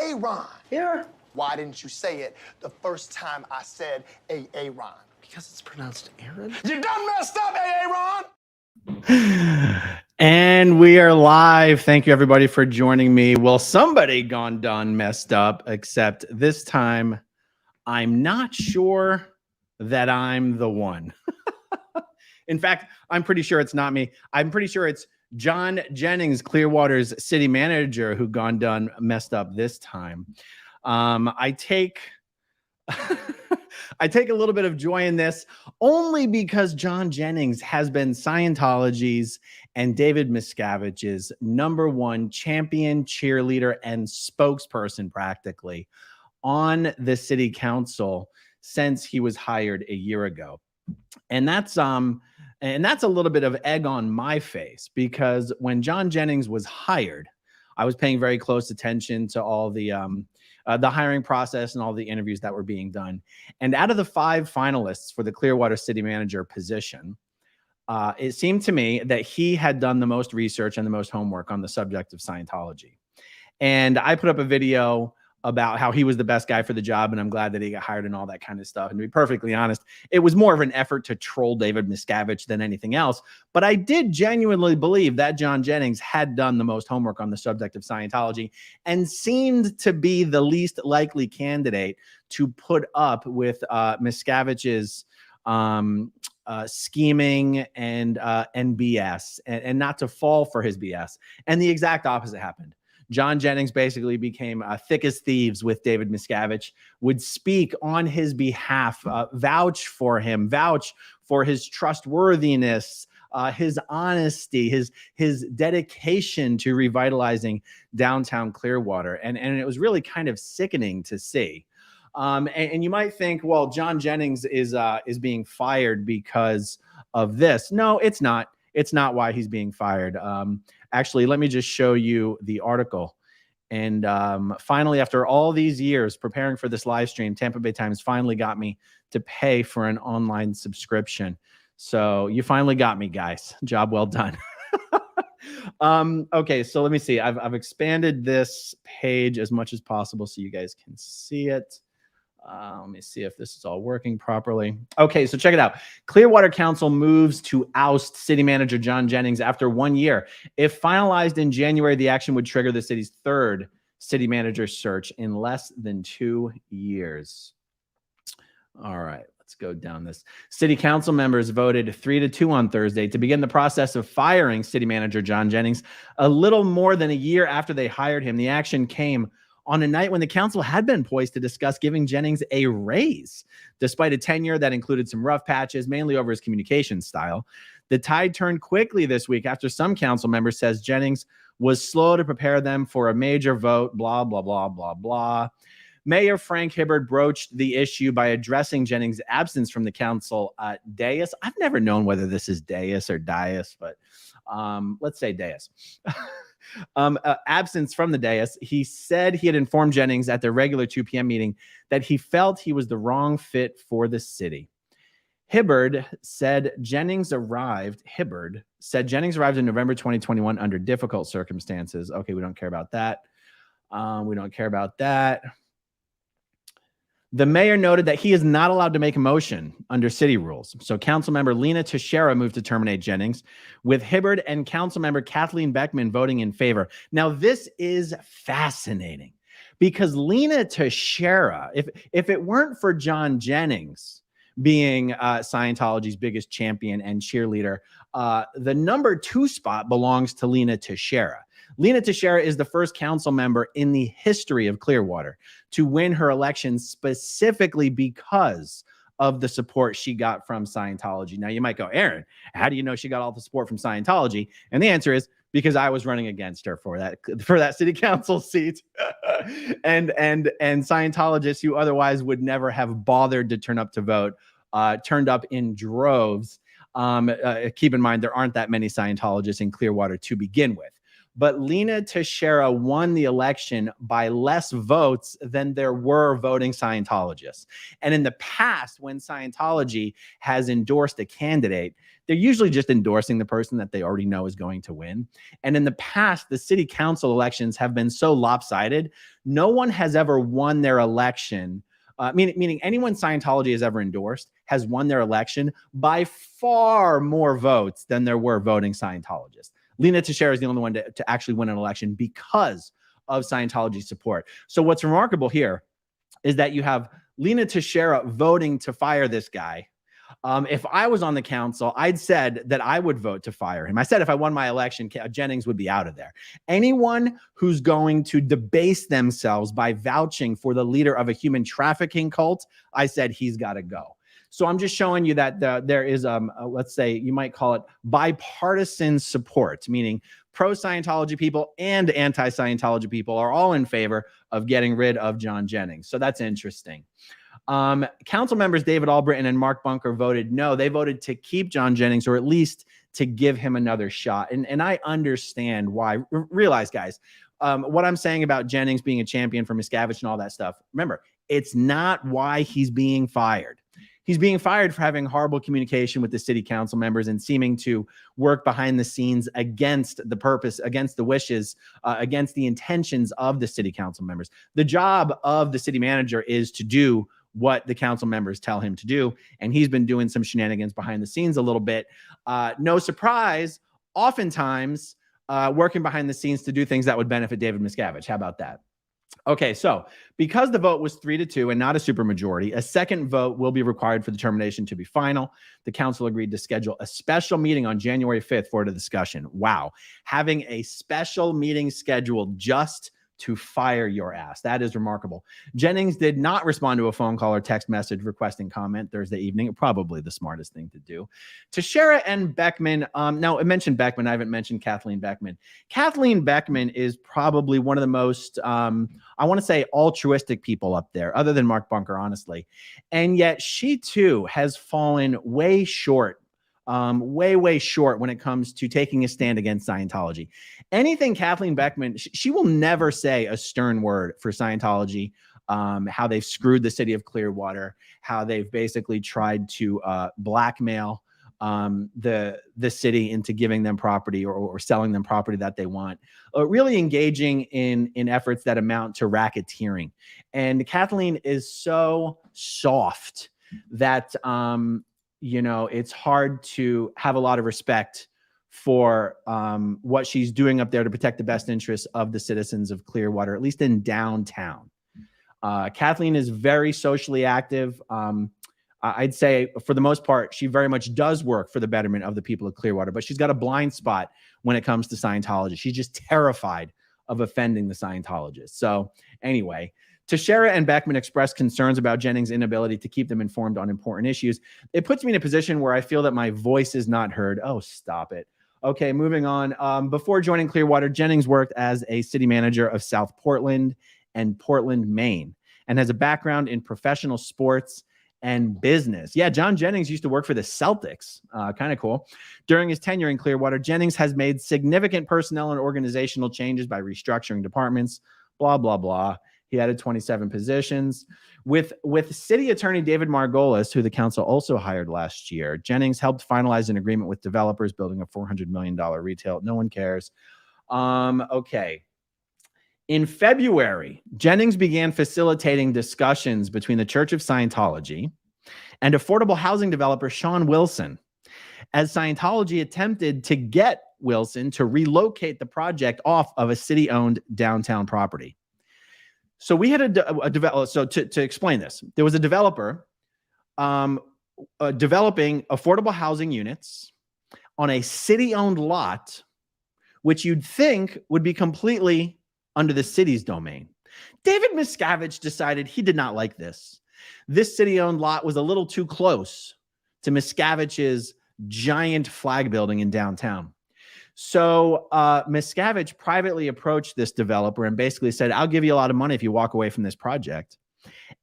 Aaron. Yeah. Why didn't you say it the first time I said Aaron? Because it's pronounced Aaron. You done messed up, Aaron. And we are live. Thank you, everybody, for joining me. Well, somebody gone done messed up, except this time I'm not sure that I'm the one. In fact, I'm pretty sure it's not me. I'm pretty sure it's Jon Jennings, Clearwater's city manager, who gone done messed up this time. I take I take a little bit of joy in this only because Jon Jennings has been Scientology's and David MIscavige's #1 champion, cheerleader, and spokesperson practically on the city council since he was hired a year ago. And that's a little bit of egg on my face, because when Jon Jennings was hired, I was paying very close attention to all the hiring process and all the interviews that were being done. And out of the 5 finalists for the Clearwater city manager position, it seemed to me that he had done the most research and the most homework on the subject of Scientology. And I put up a video about how he was the best guy for the job, and I'm glad that he got hired and all that kind of stuff. And to be perfectly honest, it was more of an effort to troll David MIscavige than anything else. But I did genuinely believe that Jon Jennings had done the most homework on the subject of Scientology and seemed to be the least likely candidate to put up with MIscavige's scheming and BS, and not to fall for his BS. And the exact opposite happened. Jon Jennings basically became thick as thieves with David MIscavige, would speak on his behalf, vouch for him, vouch for his trustworthiness, his honesty, his dedication to revitalizing downtown Clearwater. And it was really kind of sickening to see. And you might think, well, Jon Jennings is being fired because of this. No, it's not. It's not why he's being fired. Actually, let me just show you the article. And finally, after all these years preparing for this live stream, Tampa Bay Times finally got me to pay for an online subscription. So you finally got me, guys. Job well done. Okay, so let me see. I've expanded this page as much as possible so you guys can see it. Let me see if this is all working properly. Okay, so check it out. Clearwater Council moves to oust City Manager Jon Jennings after 1 year. If finalized in January, the action would trigger the city's 3rd city manager search in less than 2 years. All right, let's go down this. City council members voted 3-2 on Thursday to begin the process of firing City Manager Jon Jennings a little more than a year after they hired him. The action came on a night when the council had been poised to discuss giving Jennings a raise, despite a tenure that included some rough patches, mainly over his communication style. The tide turned quickly this week after some council members says Jennings was slow to prepare them for a major vote, blah, blah, blah, blah, blah. Mayor Frank Hibbard broached the issue by addressing Jennings' absence from the council dais. I've never known whether this is dais or dais, but let's say dais. Absence from the dais. He said he had informed Jennings at their regular 2 p.m. meeting that he felt he was the wrong fit for the city. Hibbard said Jennings arrived in November 2021 under difficult circumstances. Okay, we don't care about that. We don't care about that. The mayor noted that he is not allowed to make a motion under city rules. So Councilmember Lena Teixeira moved to terminate Jennings, with Hibbard and Councilmember Kathleen Beckman voting in favor. Now, this is fascinating because Lena Teixeira, if it weren't for Jon Jennings being Scientology's biggest champion and cheerleader, the #2 spot belongs to Lena Teixeira. Lena Teixeira is the first council member in the history of Clearwater to win her election specifically because of the support she got from Scientology. Now, you might go, Aaron, how do you know she got all the support from Scientology? And the answer is because I was running against her for that city council seat. and Scientologists who otherwise would never have bothered to turn up to vote turned up in droves. Keep in mind, there aren't that many Scientologists in Clearwater to begin with. but Lena Teixeira won the election by less votes than there were voting Scientologists. And in the past, when Scientology has endorsed a candidate, they're usually just endorsing the person that they already know is going to win. And in the past, the city council elections have been so lopsided, no one has ever won their election, meaning anyone Scientology has ever endorsed has won their election by far more votes than there were voting Scientologists. Lena Teixeira is the only one to actually win an election because of Scientology support. So what's remarkable here is that you have Lena Teixeira voting to fire this guy. If I was on the council, I'd said that I would vote to fire him. I said if I won my election, Jennings would be out of there. Anyone who's going to debase themselves by vouching for the leader of a human trafficking cult, I said he's got to go. So I'm just showing you that there is, let's say you might call it bipartisan support, meaning pro-Scientology people and anti-Scientology people are all in favor of getting rid of Jon Jennings. So that's interesting. Council members David Albritton and Mark Bunker voted no. They voted to keep Jon Jennings, or at least to give him another shot. And I understand why. Realize, guys, what I'm saying about Jennings being a champion for Miscavige and all that stuff, remember, it's not why he's being fired. He's being fired for having horrible communication with the city council members and seeming to work behind the scenes against the purpose, against the wishes, against the intentions of the city council members. The job of the city manager is to do what the council members tell him to do. And he's been doing some shenanigans behind the scenes a little bit. No surprise, oftentimes working behind the scenes to do things that would benefit David MIscavige. How about that? Okay, so because the vote was 3-2 and not a supermajority, a second vote will be required for the determination to be final. The council agreed to schedule a special meeting on January 5th for the discussion. Wow, having a special meeting scheduled just to fire your ass. That is remarkable. Jennings did not respond to a phone call or text message requesting comment Thursday evening. Probably the smartest thing to do. Teixeira and Beckman. Now, I mentioned Beckman. I haven't mentioned Kathleen Beckman. Kathleen Beckman is probably one of the most, I want to say, altruistic people up there, other than Mark Bunker, honestly. And yet she, too, has fallen way short. Way short when it comes to taking a stand against Scientology. Anything Kathleen Beckman, she will never say a stern word for Scientology, how they've screwed the city of Clearwater, how they've basically tried to blackmail the city into giving them property or selling them property that they want, really engaging in efforts that amount to racketeering. And Kathleen is so soft that you know, it's hard to have a lot of respect for what she's doing up there to protect the best interests of the citizens of Clearwater, at least in downtown. Kathleen is very socially active. I'd say for the most part, she very much does work for the betterment of the people of Clearwater, but she's got a blind spot when it comes to Scientology. She's just terrified of offending the Scientologists. So anyway, Teixeira and Beckman expressed concerns about Jennings' inability to keep them informed on important issues. It puts me in a position where I feel that my voice is not heard. Oh, stop it. Okay, moving on. Before joining Clearwater, Jennings worked as a city manager of South Portland and Portland, Maine, and has a background in professional sports and business. Yeah, Jon Jennings used to work for the Celtics. Kind of cool. During his tenure in Clearwater, Jennings has made significant personnel and organizational changes by restructuring departments, blah, blah, blah. He added 27 positions. With City Attorney David Margolis, who the council also hired last year, Jennings helped finalize an agreement with developers building a $400 million retail. No one cares. Okay. In February, Jennings began facilitating discussions between the Church of Scientology and affordable housing developer Sean Wilson, as Scientology attempted to get Wilson to relocate the project off of a city-owned downtown property. So we had a developer. So to explain this, there was a developer developing affordable housing units on a city-owned lot, which you'd think would be completely under the city's domain. David MIscavige decided he did not like this. This city-owned lot was a little too close to Miscavige's giant flag building in downtown. So MIscavige privately approached this developer and basically said, I'll give you a lot of money if you walk away from this project.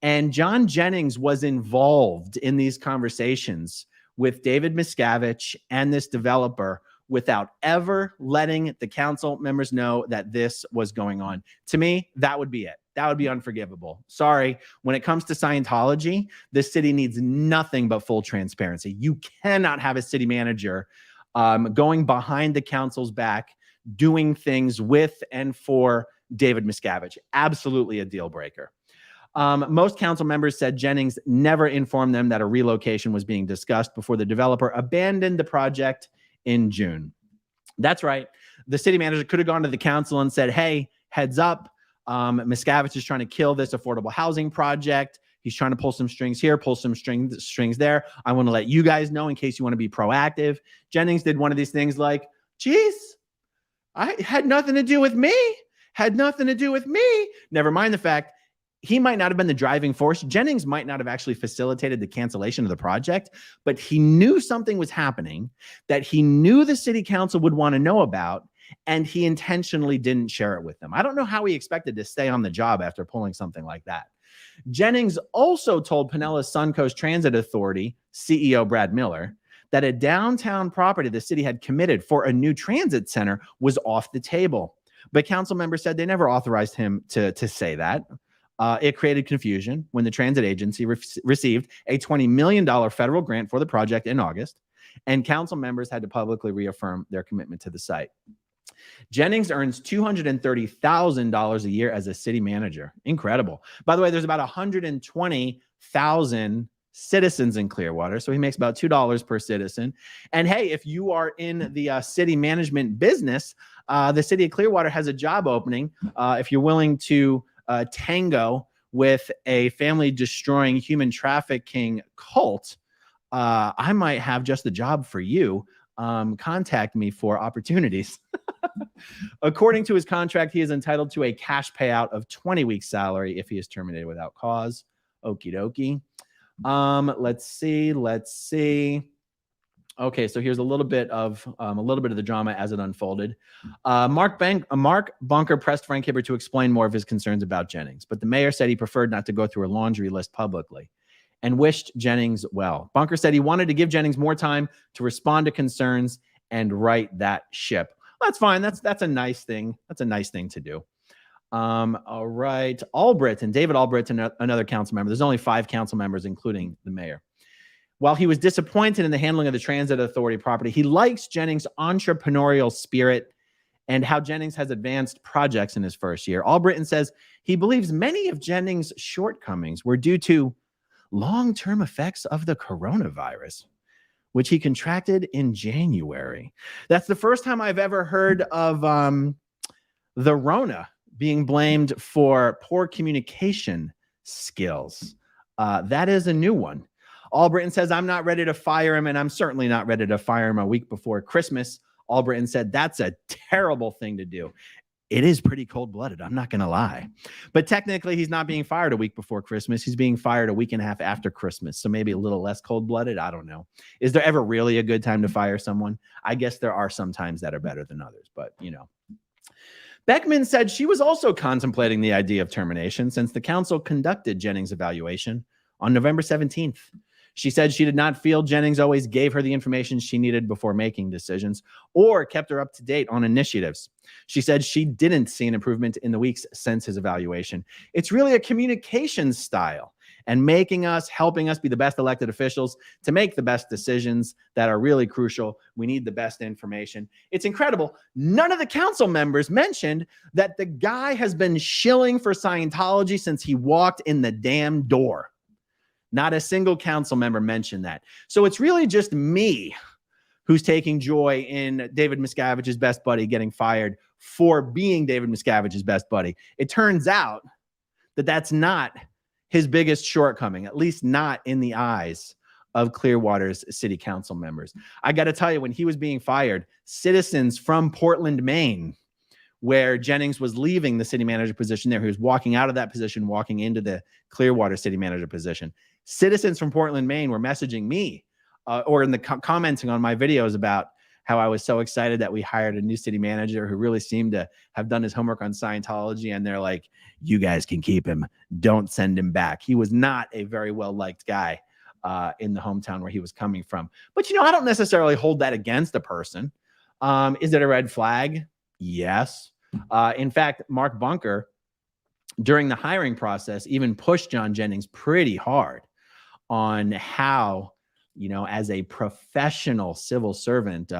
And Jon Jennings was involved in these conversations with David MIscavige and this developer without ever letting the council members know that this was going on. To me, that would be it. That would be unforgivable. Sorry. When it comes to Scientology, this city needs nothing but full transparency. You cannot have a city manager going behind the council's back, doing things with and for David MIscavige. Absolutely a deal breaker. Most council members said Jennings never informed them that a relocation was being discussed before the developer abandoned the project in June. That's right. The city manager could have gone to the council and said, hey, heads up, MIscavige is trying to kill this affordable housing project. He's trying to pull some strings here, pull some strings there. I want to let you guys know in case you want to be proactive. Jennings did one of these things like, geez, I had nothing to do with me. Had nothing to do with me. Never mind the fact he might not have been the driving force. Jennings might not have actually facilitated the cancellation of the project, but he knew something was happening that he knew the city council would want to know about, and he intentionally didn't share it with them. I don't know how he expected to stay on the job after pulling something like that. Jennings also told Pinellas Suncoast Transit Authority CEO Brad Miller that a downtown property the city had committed for a new transit center was off the table. But council members said they never authorized him to say that. It created confusion when the transit agency received a $20 million federal grant for the project in August, and council members had to publicly reaffirm their commitment to the site. Jennings earns $230,000 a year as a city manager. Incredible. By the way, there's about 120,000 citizens in Clearwater, so he makes about $2 per citizen. And hey, if you are in the city management business, the city of Clearwater has a job opening. If you're willing to tango with a family-destroying human trafficking cult, I might have just the job for you. Contact me for opportunities. According to his contract, he is entitled to a cash payout of 20 weeks' salary if he is terminated without cause. Okie dokie. Let's see. Okay, so here's a little bit of the drama as it unfolded. Mark Bunker pressed Frank Hibbert to explain more of his concerns about Jennings, but the mayor said he preferred not to go through a laundry list publicly and wished Jennings well. Bunker said he wanted to give Jennings more time to respond to concerns and right that ship. That's fine. That's a nice thing. That's a nice thing to do. All right. David Albritton, another council member. There's only 5 council members, including the mayor. While he was disappointed in the handling of the transit authority property, he likes Jennings' entrepreneurial spirit and how Jennings has advanced projects in his first year. Albritton says he believes many of Jennings' shortcomings were due to long-term effects of the coronavirus, which he contracted in January. That's the first time I've ever heard of the Rona being blamed for poor communication skills. That is a new one. Albritton says, I'm not ready to fire him, and I'm certainly not ready to fire him a week before Christmas. Albritton said, that's a terrible thing to do. It is pretty cold-blooded, I'm not going to lie. But technically, he's not being fired a week before Christmas. He's being fired a week and a half after Christmas, so maybe a little less cold-blooded. I don't know. Is there ever really a good time to fire someone? I guess there are some times that are better than others, but, you know. Beckman said she was also contemplating the idea of termination since the council conducted Jennings' evaluation on November 17th. She said she did not feel Jennings always gave her the information she needed before making decisions or kept her up to date on initiatives. She said she didn't see an improvement in the weeks since his evaluation. It's really a communication style and helping us be the best elected officials to make the best decisions that are really crucial. We need the best information. It's incredible. None of the council members mentioned that the guy has been shilling for Scientology since he walked in the damn door. Not a single council member mentioned that. So it's really just me who's taking joy in David MIscavige's best buddy getting fired for being David MIscavige's best buddy. It turns out that that's not his biggest shortcoming, at least not in the eyes of Clearwater's city council members. I got to tell you, when he was being fired, citizens from Portland, Maine, where Jennings was leaving the city manager position there, he was walking out of that position, walking into the Clearwater city manager position. Citizens from Portland, Maine were messaging me or in the commenting on my videos about how I was so excited that we hired a new city manager who really seemed to have done his homework on Scientology. And they're like, you guys can keep him. Don't send him back. He was not a very well-liked guy in the hometown where he was coming from. But, you know, I don't necessarily hold that against a person. Is it a red flag? Yes. In fact, Mark Bunker, during the hiring process, even pushed Jon Jennings pretty hard on how, as a professional civil servant,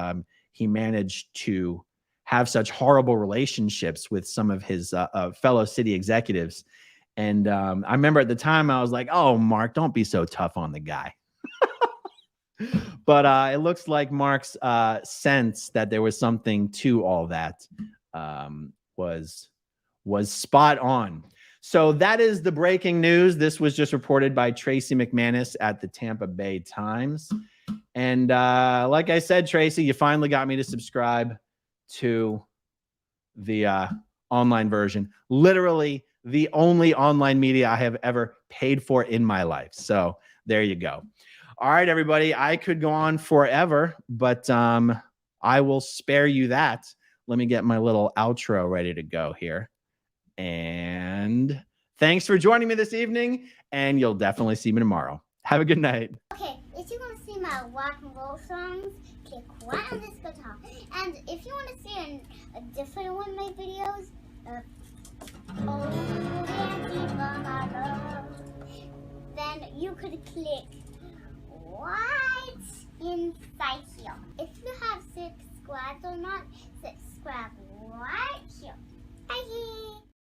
he managed to have such horrible relationships with some of his fellow city executives. And I remember at the time I was like, oh, Mark, don't be so tough on the guy. But it looks like Mark's sense that there was something to all that was spot on. So that is the breaking news. This was just reported by Tracy McManus at the Tampa Bay Times. And like I said, Tracy, you finally got me to subscribe to the online version. Literally the only online media I have ever paid for in my life. So there you go. All right, everybody. I could go on forever, but I will spare you that. Let me get my little outro ready to go here. And thanks for joining me this evening, and you'll definitely see me tomorrow. Have a good night. Okay, if you want to see my rock and roll songs, click right on this guitar. And if you want to see a different one of my videos, then you could click right inside here. If you have subscribed or not, subscribe right here. Bye.